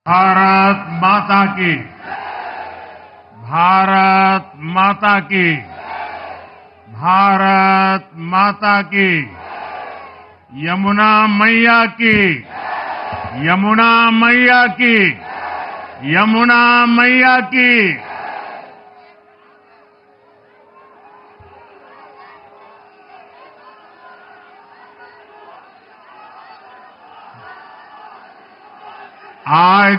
भारत माता की। भारत माता की। भारत माता की। यमुना मैया की। यमुना मैया की। यमुना मैया की। आज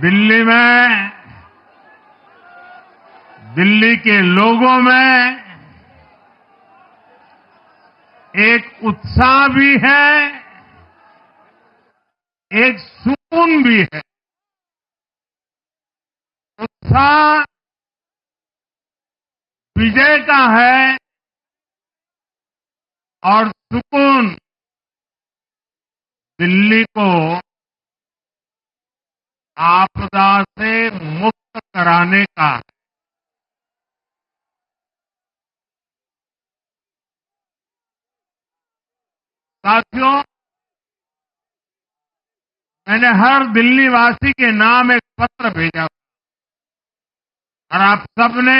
दिल्ली में, दिल्ली के लोगों में एक उत्साह भी है, एक सुकून भी है। उत्साह विजय का है और सुकून दिल्ली को आपदा से मुक्त कराने का है। साथियों, मैंने हर दिल्ली वासी के नाम एक पत्र भेजा और आप सबने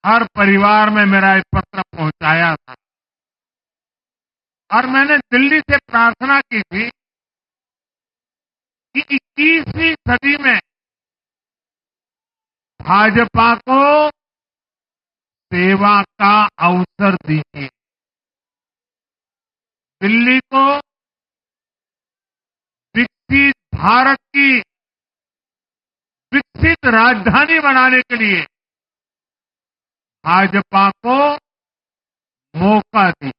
हर परिवार में मेरा एक पत्र पहुंचाया था और मैंने दिल्ली से प्रार्थना की थी कि 21वीं सदी में भाजपा को सेवा का अवसर दीजिए। दिल्ली को विकसित भारत की विकसित राजधानी बनाने के लिए भाजपा को मौका दीजिए।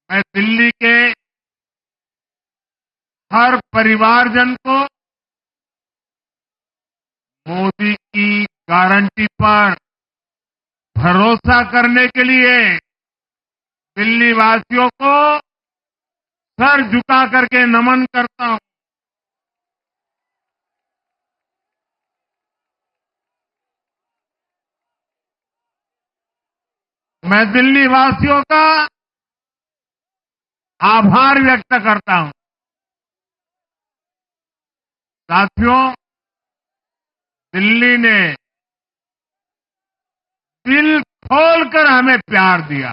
मैं दिल्ली के हर परिवारजन को मोदी की गारंटी पर भरोसा करने के लिए, दिल्ली वासियों को सर झुका करके नमन करता हूं। मैं दिल्ली वासियों का आभार व्यक्त करता हूं। साथियों, दिल्ली ने दिल खोलकर हमें प्यार दिया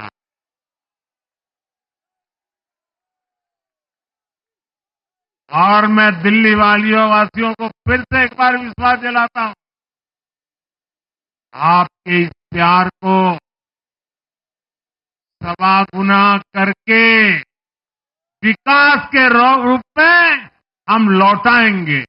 और मैं दिल्ली वासियों को फिर से एक बार विश्वास दिलाता हूं, आपके इस प्यार को सवा गुना करके विकास के रूप में हम लौटाएंगे।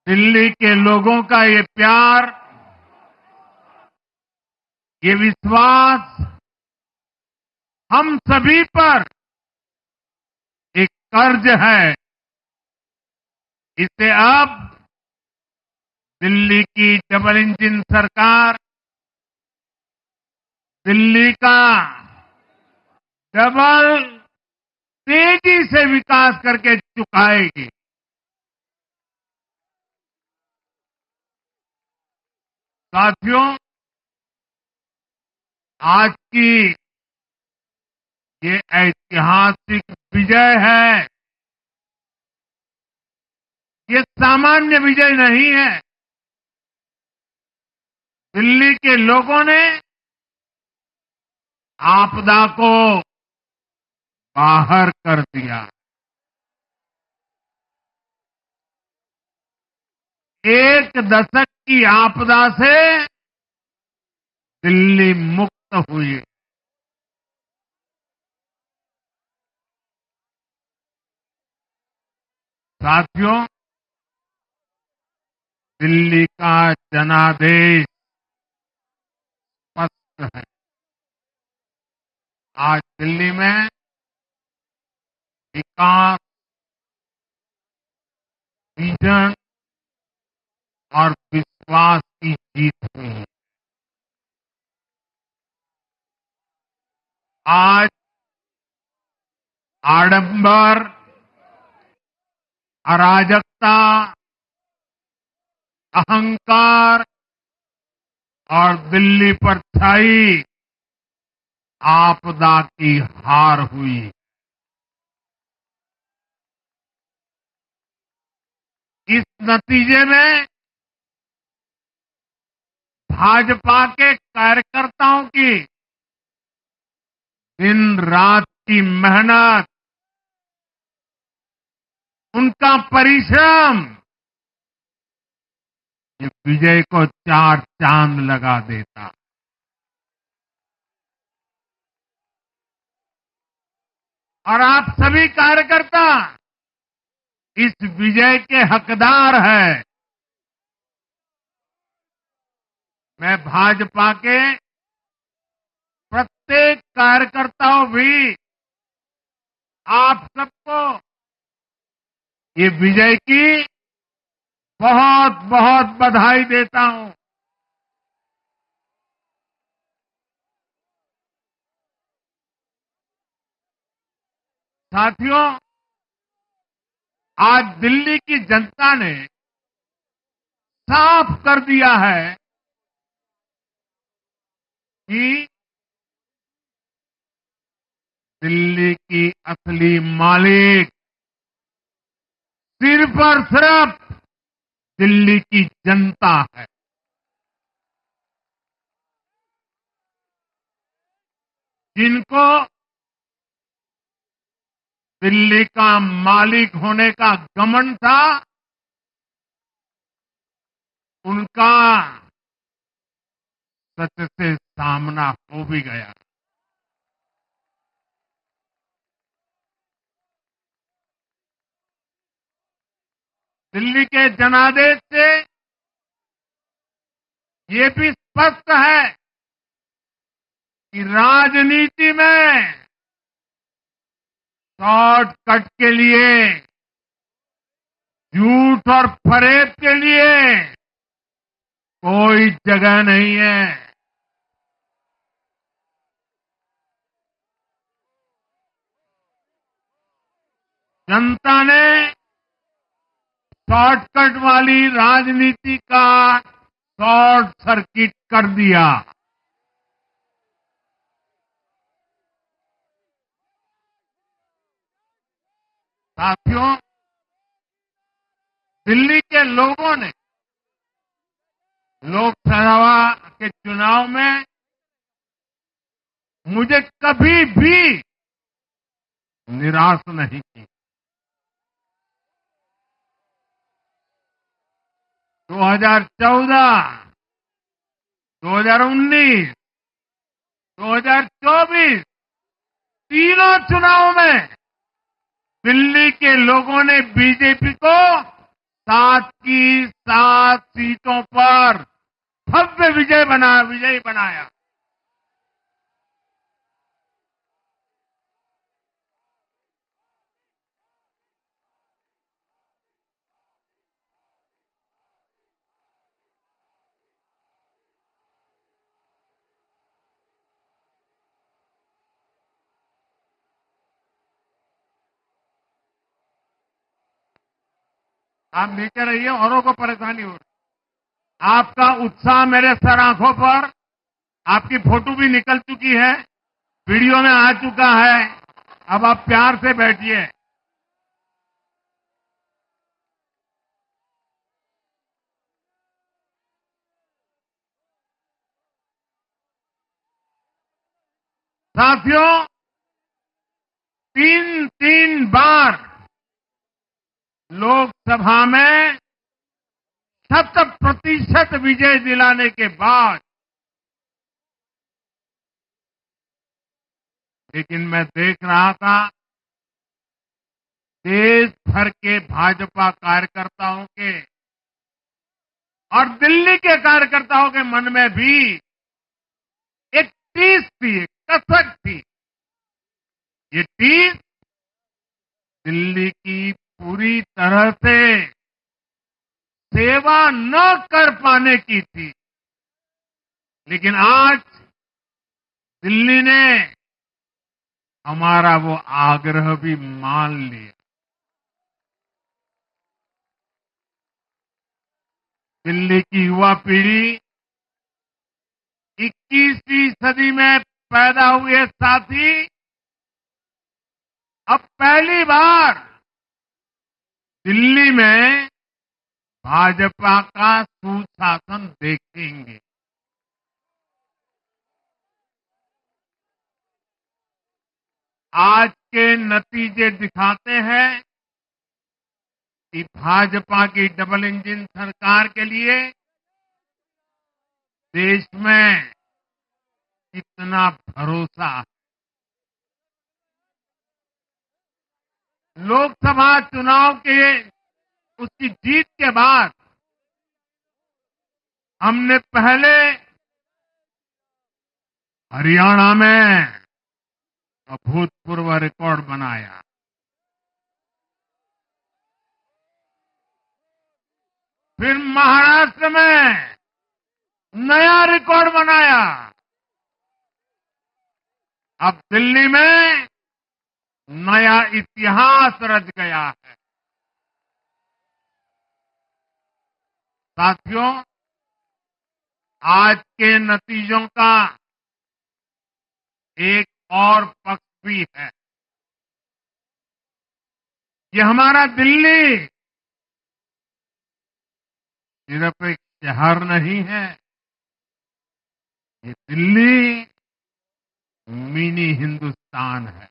दिल्ली के लोगों का ये प्यार, ये विश्वास हम सभी पर एक कर्ज है। इसे अब दिल्ली की डबल इंजन सरकार, दिल्ली का डबल तेजी से विकास करके चुकाएगी। साथियों, आज की ये ऐतिहासिक विजय है। ये सामान्य विजय नहीं है। दिल्ली के लोगों ने आपदा को बाहर कर दिया। एक दशक की आपदा से दिल्ली मुक्त हुई। साथियों, दिल्ली का जनादेश स्पष्ट है। आज दिल्ली में विकास, विजन और विश्वास की जीत हुई है। आज आडंबर, अराजकता, अहंकार और दिल्ली पर छाई आपदा की हार हुई। इस नतीजे में भाजपा के कार्यकर्ताओं की दिन रात की मेहनत, उनका परिश्रम ये विजय को चार चांद लगा देता। और आप सभी कार्यकर्ता इस विजय के हकदार हैं। मैं भाजपा के प्रत्येक कार्यकर्ताओं भी आप सबको ये विजय की बहुत बहुत बधाई देता हूं। साथियों, आज दिल्ली की जनता ने साफ कर दिया है कि दिल्ली की असली मालिक सिर्फ और सिर्फ दिल्ली की जनता है। जिनको दिल्ली का मालिक होने का घमंड था, उनका सच से सामना हो भी गया। दिल्ली के जनादेश से ये भी स्पष्ट है कि राजनीति में शॉर्टकट के लिए, झूठ और फरेब के लिए कोई जगह नहीं है। जनता ने शॉर्टकट वाली राजनीति का शॉर्ट सर्किट कर दिया। साथियों, दिल्ली के लोगों ने लोकसभा के चुनाव में मुझे कभी भी निराश नहीं की। 2014, 2019, 2024 तीनों चुनाव में दिल्ली के लोगों ने बीजेपी को 7 की 7 सीटों पर भव्य विजयी बनाया। आप नीचे रहिए, औरों को परेशानी हो रही। आपका उत्साह मेरे सर आंखों पर, आपकी फोटो भी निकल चुकी है, वीडियो में आ चुका है। अब आप प्यार से बैठिए। साथियों, 3 बार लोकसभा में 100% विजय दिलाने के बाद, लेकिन मैं देख रहा था देश भर के भाजपा कार्यकर्ताओं के और दिल्ली के कार्यकर्ताओं के मन में भी एक टीस थी, एक कसक थी। ये टीस दिल्ली की पूरी तरह से सेवा न कर पाने की थी। लेकिन आज दिल्ली ने हमारा वो आग्रह भी मान लिया। दिल्ली की युवा पीढ़ी 21वीं सदी में पैदा हुए साथी अब पहली बार दिल्ली में भाजपा का सुशासन देखेंगे। आज के नतीजे दिखाते हैं कि भाजपा की डबल इंजन सरकार के लिए देश में कितना भरोसा है। लोकसभा चुनाव के उसकी जीत के बाद हमने पहले हरियाणा में अभूतपूर्व रिकॉर्ड बनाया, फिर महाराष्ट्र में नया रिकॉर्ड बनाया, अब दिल्ली में नया इतिहास रच गया है। साथियों, आज के नतीजों का एक और पक्ष भी है। ये हमारा दिल्ली सिर्फ एक शहर नहीं है, ये दिल्ली मिनी हिंदुस्तान है।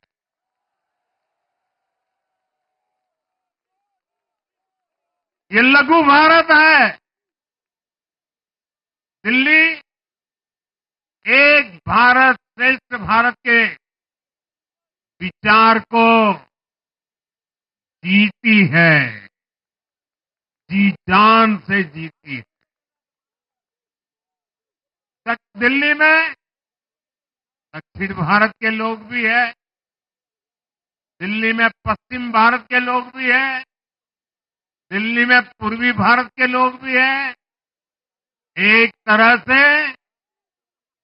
ये लघु भारत है। दिल्ली एक भारत श्रेष्ठ भारत के विचार को जीती है, जी जान से जीती है। दिल्ली में दक्षिण भारत के लोग भी हैं, दिल्ली में पश्चिम भारत के लोग भी हैं, दिल्ली में पूर्वी भारत के लोग भी हैं। एक तरह से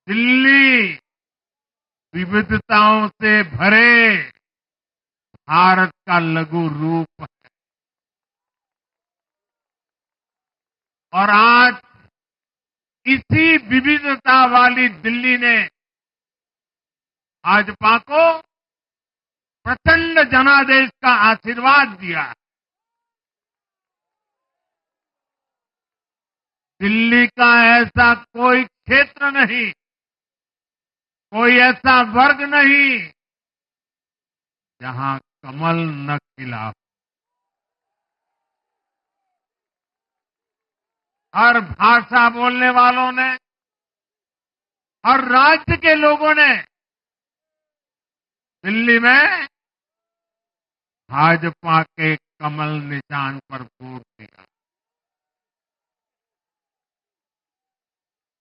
दिल्ली विविधताओं से भरे भारत का लघु रूप है। और आज इसी विविधता वाली दिल्ली ने भाजपा को प्रचंड जनादेश का आशीर्वाद दिया। दिल्ली का ऐसा कोई क्षेत्र नहीं, कोई ऐसा वर्ग नहीं जहां कमल न खिला हो। हर भाषा बोलने वालों ने, हर राज्य के लोगों ने दिल्ली में भाजपा के कमल निशान पर वोट दिया।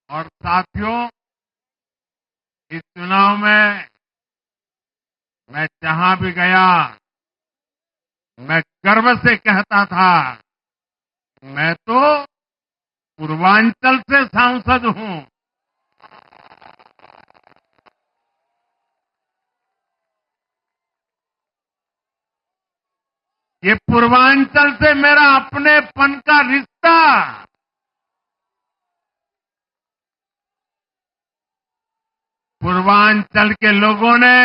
और साथियों, इस चुनाव में मैं जहां भी गया, मैं गर्व से कहता था, मैं तो पूर्वांचल से सांसद हूं। ये पूर्वांचल से मेरा अपनेपन का रिश्ता, पूर्वांचल के लोगों ने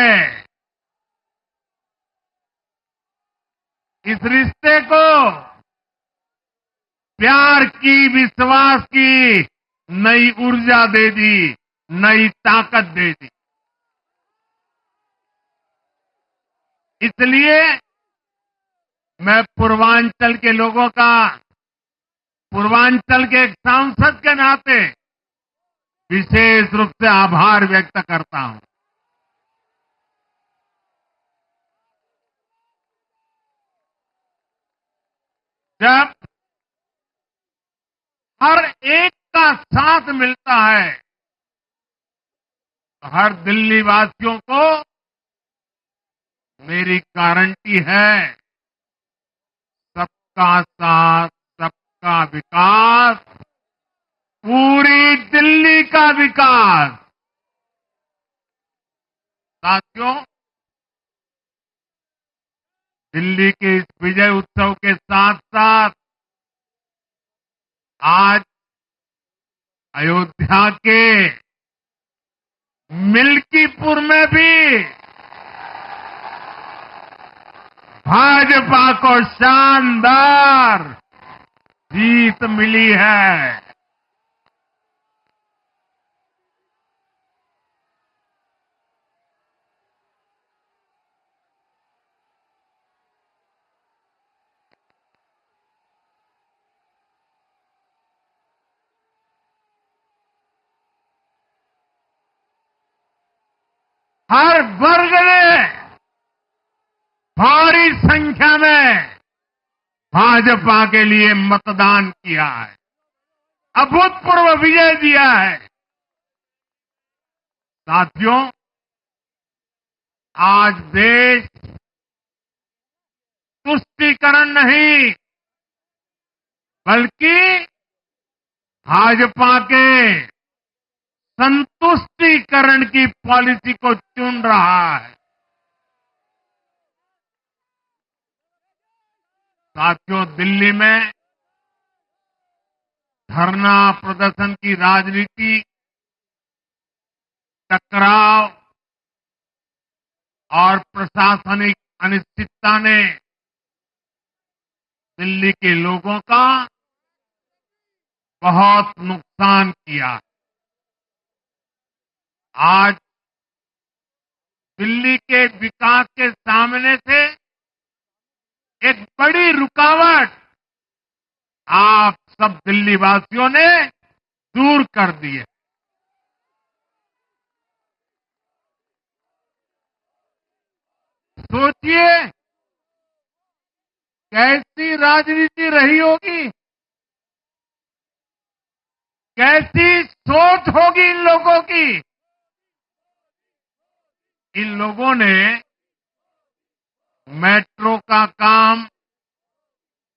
इस रिश्ते को प्यार की, विश्वास की नई ऊर्जा दे दी, नई ताकत दे दी। इसलिए मैं पूर्वांचल के लोगों का, पूर्वांचल के एक सांसद के नाते विशेष रूप से आभार व्यक्त करता हूं। जब हर एक का साथ मिलता है, तो हर दिल्ली वासियों को मेरी गारंटी है, सबका साथ, सबका विकास, पूरी दिल्ली का विकास। साथियों, दिल्ली के इस विजय उत्सव के साथ साथ आज अयोध्या के मिल्कीपुर में भी भाजपा को शानदार जीत मिली है। हर वर्ग ने भारी संख्या में भाजपा के लिए मतदान किया है, अभूतपूर्व विजय दिया है। साथियों, आज देश तुष्टीकरण नहीं बल्कि भाजपा के संतुष्टीकरण की पॉलिसी को चुन रहा है। साथियों, दिल्ली में धरना प्रदर्शन की राजनीति, टकराव और प्रशासनिक अनिश्चितता ने दिल्ली के लोगों का बहुत नुकसान किया। आज दिल्ली के विकास के सामने से एक बड़ी रुकावट आप सब दिल्ली वासियों ने दूर कर दी है। सोचिए कैसी राजनीति रही होगी, कैसी सोच होगी इन लोगों की। इन लोगों ने मेट्रो का काम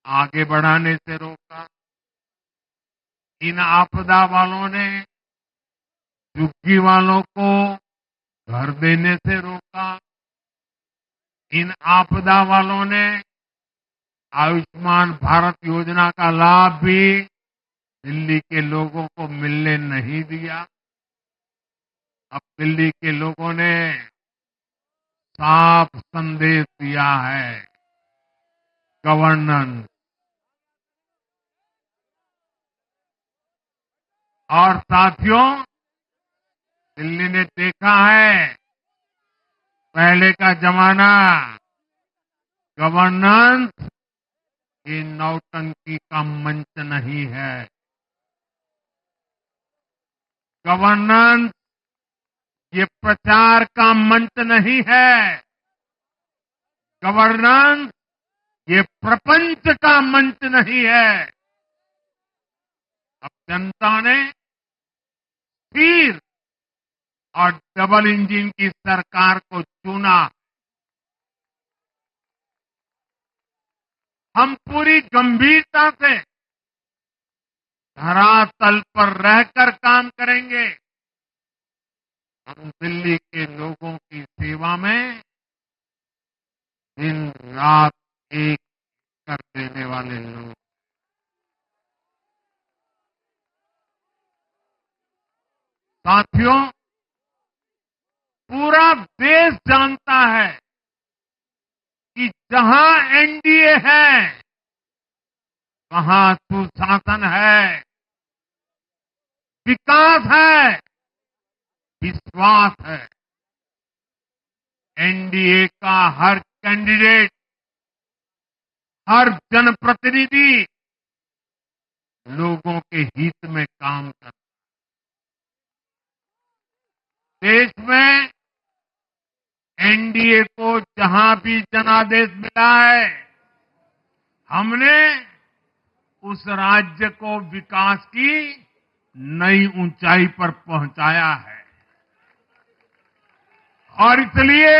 आगे बढ़ाने से रोका। इन आपदा वालों ने झुग्गी वालों को घर देने से रोका। इन आपदा वालों ने आयुष्मान भारत योजना का लाभ भी दिल्ली के लोगों को मिलने नहीं दिया। अब दिल्ली के लोगों ने साफ संदेश दिया है, गवर्नेंस। और साथियों, दिल्ली ने देखा है पहले का जमाना, गवर्नेंस ये नौटंकी का मंच नहीं है। गवर्नेंस ये प्रचार का मंच नहीं है। गवर्नेंस ये प्रपंच का मंच नहीं है। अब जनता ने स्थिर और डबल इंजन की सरकार को चुना। हम पूरी गंभीरता से धरातल पर रहकर काम करेंगे। हम दिल्ली के लोगों की सेवा में दिन रात एक कर देने वाले लोग। साथियों, पूरा देश जानता है कि जहां एनडीए है वहां सुशासन है, विकास है, विश्वास है। एनडीए का हर कैंडिडेट, हर जनप्रतिनिधि लोगों के हित में काम करता है। देश में एनडीए को जहां भी जनादेश मिला है, हमने उस राज्य को विकास की नई ऊंचाई पर पहुंचाया है। और इसलिए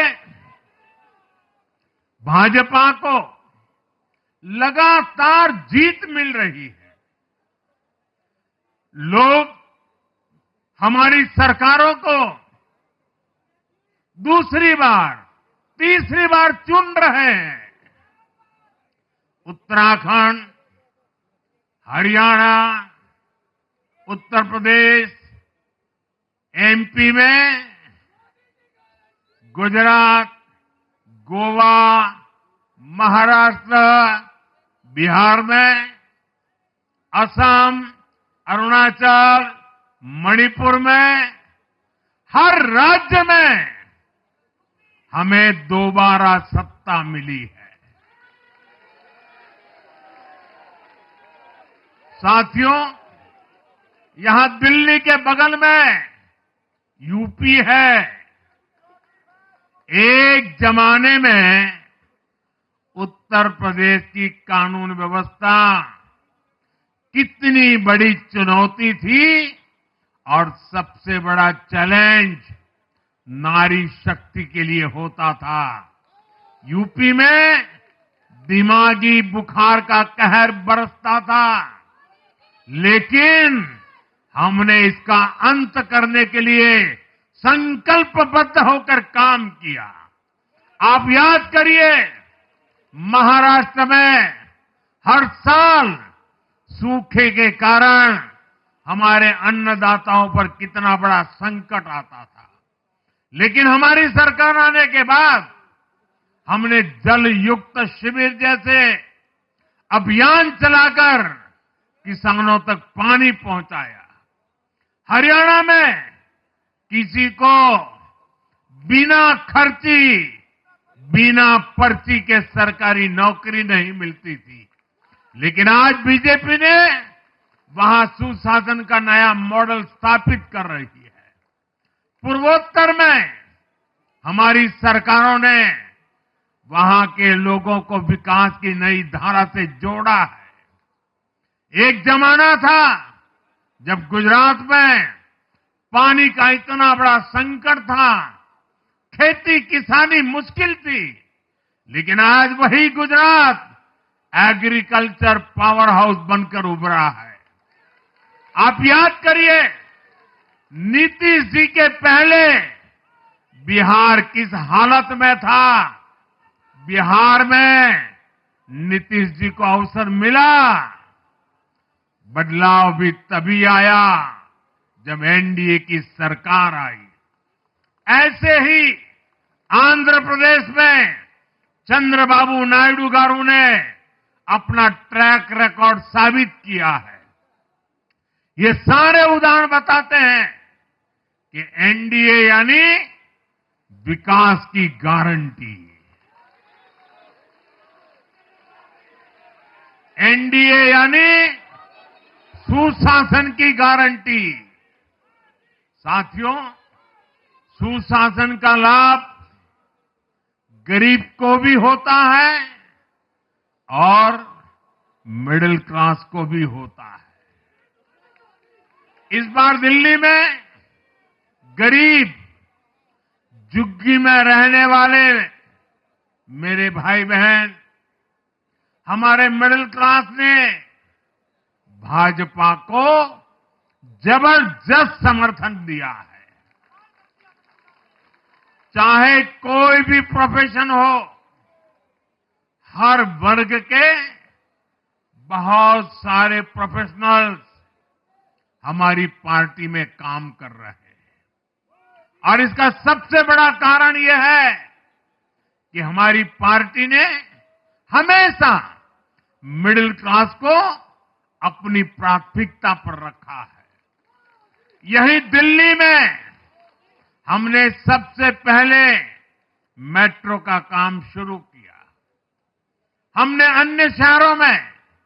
भाजपा को लगातार जीत मिल रही है। लोग हमारी सरकारों को दूसरी बार, तीसरी बार चुन रहे हैं। उत्तराखंड, हरियाणा, उत्तर प्रदेश, एमपी में गुजरात, गोवा, महाराष्ट्र, बिहार में, असम, अरुणाचल, मणिपुर में, हर राज्य में हमें दोबारा सत्ता मिली है। साथियों, यहां दिल्ली के बगल में यूपी है। एक जमाने में उत्तर प्रदेश की कानून व्यवस्था कितनी बड़ी चुनौती थी और सबसे बड़ा चैलेंज नारी शक्ति के लिए होता था। यूपी में दिमागी बुखार का कहर बरसता था, लेकिन हमने इसका अंत करने के लिए संकल्पबद्ध होकर काम किया। आप याद करिए, महाराष्ट्र में हर साल सूखे के कारण हमारे अन्नदाताओं पर कितना बड़ा संकट आता था, लेकिन हमारी सरकार आने के बाद हमने जल युक्त शिविर जैसे अभियान चलाकर किसानों तक पानी पहुंचाया। हरियाणा में किसी को बिना खर्ची, बिना पर्ची के सरकारी नौकरी नहीं मिलती थी, लेकिन आज बीजेपी ने वहां सुशासन का नया मॉडल स्थापित कर रही है। पूर्वोत्तर में हमारी सरकारों ने वहां के लोगों को विकास की नई धारा से जोड़ा है। एक जमाना था जब गुजरात में पानी का इतना बड़ा संकट था, खेती किसानी मुश्किल थी, लेकिन आज वही गुजरात एग्रीकल्चर पावर हाउस बनकर उभरा है। आप याद करिए, नीतीश जी के पहले बिहार किस हालत में था। बिहार में नीतीश जी को अवसर मिला। बदलाव भी तभी आया जब एनडीए की सरकार आई। ऐसे ही आंध्र प्रदेश में चंद्रबाबू नायडू गारू ने अपना ट्रैक रिकॉर्ड साबित किया है। ये सारे उदाहरण बताते हैं कि एनडीए यानी विकास की गारंटी। एनडीए यानी सुशासन की गारंटी। साथियों, सुशासन का लाभ गरीब को भी होता है और मिडिल क्लास को भी होता है। इस बार दिल्ली में गरीब, झुग्गी में रहने वाले मेरे भाई बहन, हमारे मिडिल क्लास ने भाजपा को जबरदस्त समर्थन दिया है। चाहे कोई भी प्रोफेशन हो, हर वर्ग के बहुत सारे प्रोफेशनल्स हमारी पार्टी में काम कर रहे हैं। और इसका सबसे बड़ा कारण यह है कि हमारी पार्टी ने हमेशा मिडिल क्लास को अपनी प्राथमिकता पर रखा है। यही दिल्ली में हमने सबसे पहले मेट्रो का काम शुरू किया। हमने अन्य शहरों में